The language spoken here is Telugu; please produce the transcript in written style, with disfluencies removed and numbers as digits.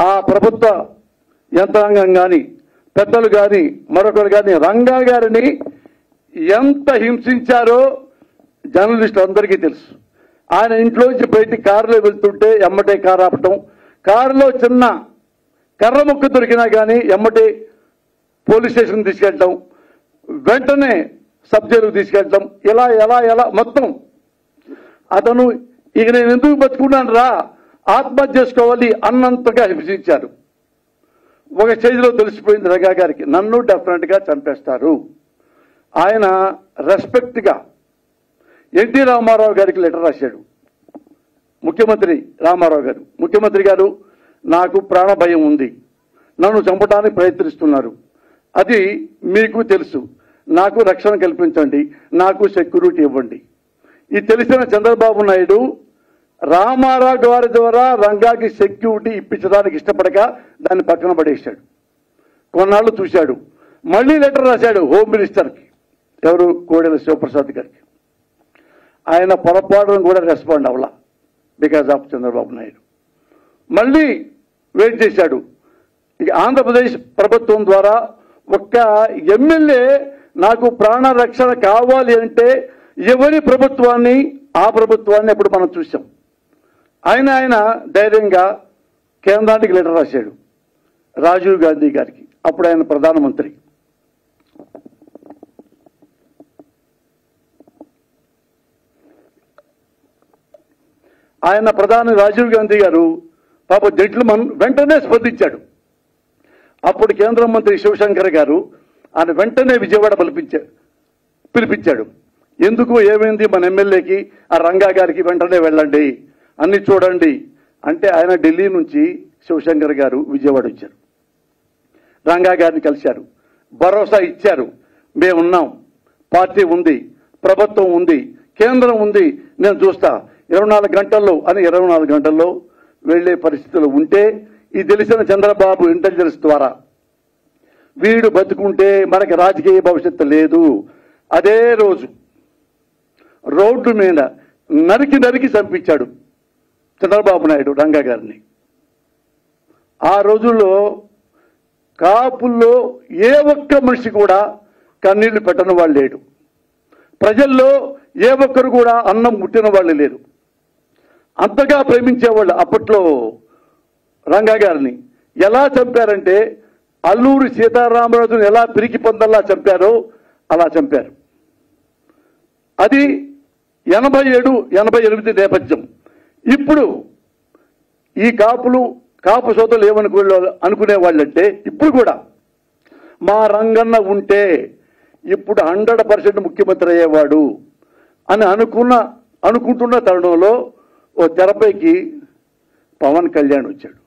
ఆ ప్రభుత్వ యంత్రాంగం కానీ పెద్దలు కానీ మరొకరు కానీ రంగా గారిని ఎంత హింసించారో జర్నలిస్టులు అందరికీ తెలుసు. ఆయన ఇంట్లోంచి బయటికి కారులో వెళ్తుంటే ఎమ్మటే కారు ఆపటం, కారులో చిన్న కర్ర ముక్క దొరికినా కానీ ఎమ్మటే పోలీస్ స్టేషన్ తీసుకెళ్ళటం, వెంటనే సబ్ జైలుకు తీసుకెళ్ళటం, ఇలా ఎలా ఎలా మొత్తం అతను ఇక నేను ఎందుకు బతుకున్నాను రా ఆత్మహత్య చేసుకోవాలి అన్నంతగా హింసించారు. ఒక స్టేజ్లో తెలిసిపోయింది రంగా గారికి నన్ను డెఫినెట్గా చంపేస్తారు. ఆయన రెస్పెక్ట్గా ఎన్టీ రామారావు గారికి లెటర్ రాశాడు. ముఖ్యమంత్రి రామారావు గారు, ముఖ్యమంత్రి గారు నాకు ప్రాణ భయం ఉంది, నన్ను చంపడానికి ప్రయత్నిస్తున్నారు, అది మీకు తెలుసు, నాకు రక్షణ కల్పించండి, నాకు సెక్యూరిటీ ఇవ్వండి. ఇది తెలిసిన చంద్రబాబు నాయుడు రామారావు గారి ద్వారా రంగాకి సెక్యూరిటీ ఇప్పించడానికి ఇష్టపడక దాన్ని పక్కన పడేశాడు. కొన్నాళ్ళు చూశాడు, మళ్ళీ లెటర్ రాశాడు హోమ్ మినిస్టర్కి, ఎవరు కోడెల శివప్రసాద్ గారికి. ఆయన పొరపాటును కూడా రెస్పాండ్ అవ్వాల బికాజ్ ఆఫ్ చంద్రబాబు నాయుడు. మళ్ళీ వెయిట్ చేశాడు. ఇక ఆంధ్రప్రదేశ్ ప్రభుత్వం ద్వారా ఒక్క ఎమ్మెల్యే నాకు ప్రాణ రక్షణ కావాలి అంటే ఎవరి ప్రభుత్వాన్ని ఆ ప్రభుత్వాన్ని అప్పుడు మనం చూసాం. ఆయన ధైర్యంగా కేంద్రానికి లెటర్ రాశాడు రాజీవ్ గాంధీ గారికి, అప్పుడు ఆయన ప్రధానమంత్రి. ఆయన ప్రధాని రాజీవ్ గాంధీ గారు పాప జెంట్లమన్ వెంటనే స్పందించాడు. అప్పుడు కేంద్ర మంత్రి శివశంకర్ గారు ఆయన వెంటనే విజయవాడ పిలిపించాడు. ఎందుకు ఏమైంది మన ఎమ్మెల్యేకి, ఆ రంగా గారికి వెంటనే వెళ్ళండి, అన్ని చూడండి అంటే ఆయన ఢిల్లీ నుంచి శివశంకర్ గారు విజయవాడ వచ్చారు. రంగా గారిని కలిశారు, భరోసా ఇచ్చారు, మేమున్నాం, పార్టీ ఉంది, ప్రభుత్వం ఉంది, కేంద్రం ఉంది, నేను చూస్తా 24 గంటల్లో అని 24 గంటల్లో వెళ్లే పరిస్థితులు ఉంటే ఇది తెలిసిన చంద్రబాబు ఇంటెలిజెన్స్ ద్వారా వీడు బతుకుంటే మనకి రాజకీయ భవిష్యత్తు లేదు, అదే రోజు రోడ్డు మీద నరికి చంపించాడు చంద్రబాబు నాయుడు రంగా గారిని. ఆ రోజుల్లో కాపుల్లో ఏ ఒక్క మనిషి కూడా కన్నీళ్లు పెట్టని వాళ్ళు లేడు, ప్రజల్లో ఏ ఒక్కరు కూడా అన్నం ముట్టిన వాళ్ళు లేరు. అంతగా ప్రేమించేవాళ్ళు అప్పట్లో రంగా గారిని. ఎలా చంపారంటే అల్లూరి సీతారామరాజును ఎలా పిరికి పొందల్లా చంపారో అలా చంపారు. అది 87, 88 నేపథ్యం. ఇప్పుడు ఈ కాపు సోదరులు అనుకునే వాళ్ళంటే ఇప్పుడు కూడా మా రంగన్న ఉంటే ఇప్పుడు 100% ముఖ్యమంత్రి అయ్యేవాడు అని అనుకుంటున్న తరుణంలో ఓ తెరపైకి పవన్ కళ్యాణ్ వచ్చాడు.